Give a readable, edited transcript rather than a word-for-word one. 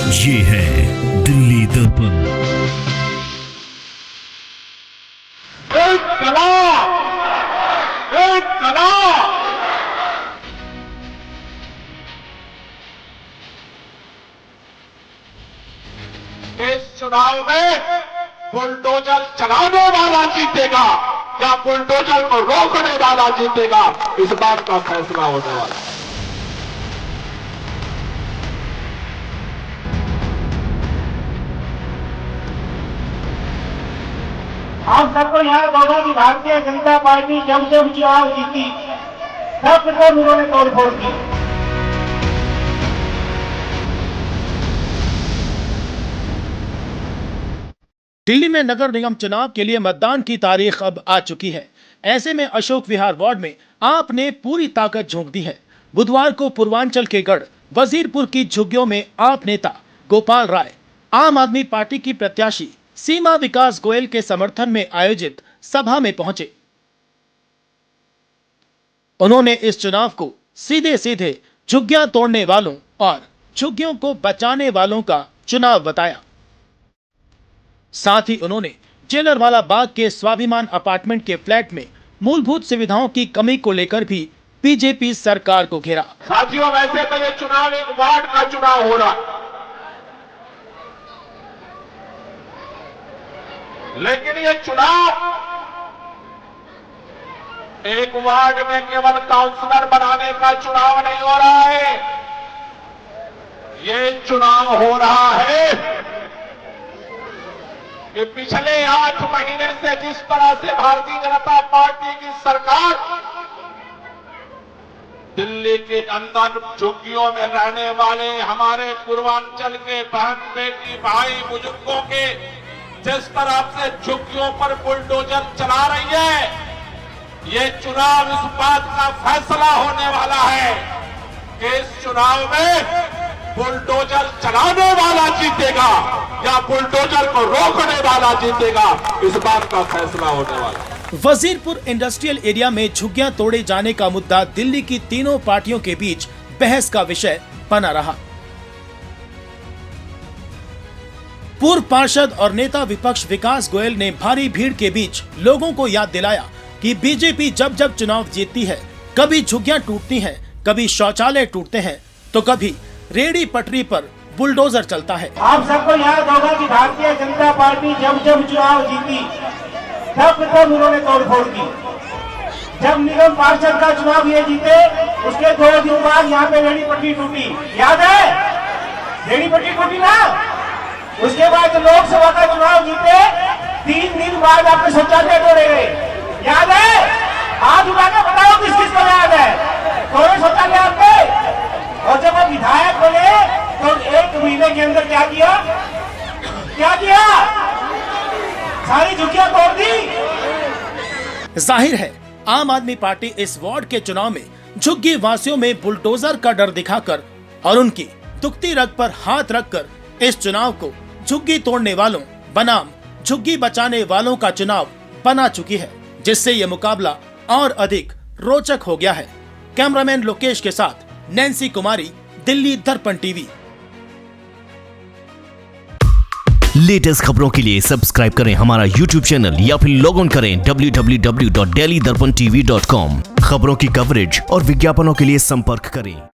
ये है दिल्ली दर्पण। इस चुनाव में बुलडोजर चलाने वाला जीतेगा या बुलडोजर को रोकने वाला जीतेगा, इस बात का फैसला होने वाला है। आप सबको याद होगा कि भारतीय जनता पार्टी जब जब चुनाव जीती तब तब उन्होंने तोड़फोड़ की। दिल्ली में नगर निगम चुनाव के लिए मतदान की तारीख अब आ चुकी है। ऐसे में अशोक विहार वार्ड में आप ने पूरी ताकत झोंक दी है। बुधवार को पूर्वांचल के गढ़ वजीरपुर की झुग्गियों में आप नेता गोपाल राय आम आदमी पार्टी की प्रत्याशी सीमा विकास गोयल के समर्थन में आयोजित सभा में पहुंचे। उन्होंने इस चुनाव को सीधे सीधे झुग्गियां तोड़ने वालों और झुग्गियों को बचाने वालों का चुनाव बताया। साथ ही उन्होंने जेलरवाला बाग के स्वाभिमान अपार्टमेंट के फ्लैट में मूलभूत सुविधाओं की कमी को लेकर भी बीजेपी सरकार को घेरा। साथियों, वैसे तो ये चुनाव एक वार्ड का चुनाव हो रहा है, लेकिन ये चुनाव एक वार्ड में केवल काउंसलर बनाने का चुनाव नहीं हो रहा है। ये चुनाव हो रहा है कि पिछले 8 महीने से जिस तरह से भारतीय जनता पार्टी की सरकार दिल्ली के अंदर झुग्गियों में रहने वाले हमारे पूर्वांचल के बहन बेटी भाई बुजुर्गों के जिस तरह से झुग्गियों पर बुलडोजर चला रही है, ये चुनाव इस बात का फैसला होने वाला है कि इस चुनाव में बुलडोजर चलाने वाला जीतेगा या बुलडोजर को रोकने वाला जीतेगा, इस बात का फैसला होने वाला है। वजीरपुर इंडस्ट्रियल एरिया में झुग्गियां तोड़े जाने का मुद्दा दिल्ली की तीनों पार्टियों के बीच बहस का विषय बना रहा। पूर्व पार्षद और नेता विपक्ष विकास गोयल ने भारी भीड़ के बीच लोगों को याद दिलाया कि बीजेपी जब जब चुनाव जीतती है, कभी झुग्गियां टूटती हैं, कभी शौचालय टूटते हैं, तो कभी रेहड़ी पटरी पर बुलडोजर चलता है। आप सबको याद होगा कि भारतीय जनता पार्टी जब जब चुनाव जीती तब तब उन्होंने तोड़फोड़ की। जब निगम पार्षद का चुनाव ये जीते, उसके 2 दिन बाद यहाँ पे रेहड़ी पटरी टूटी, याद है? रेहड़ी पटरी टूटी ना। उसके बाद लोकसभा का चुनाव जीते 3 दिन बाद आपके शौचालय तोड़े गए, याद है? हाथ उठा के बताओ किस किस को याद है? तोड़े शौचालय आपके। और जब आप विधायक बने तो 1 महीने के अंदर क्या किया? सारी झुग्गियां तोड़ दी। जाहिर है आम आदमी पार्टी इस वार्ड के चुनाव में झुग्गी वासियों में बुलडोजर का डर दिखाकर और उनकी दुखती रग पर हाथ रखकर इस चुनाव को झुग्गी तोड़ने वालों बनाम झुग्गी बचाने वालों का चुनाव बना चुकी है, जिससे ये मुकाबला और अधिक रोचक हो गया है। कैमरामैन लोकेश के साथ नैन्सी कुमारी, दिल्ली दर्पण टीवी। लेटेस्ट खबरों के लिए सब्सक्राइब करें हमारा YouTube चैनल या फिर लॉग ऑन करें www.delhidarpantv.com। खबरों की कवरेज और विज्ञापनों के लिए संपर्क करें।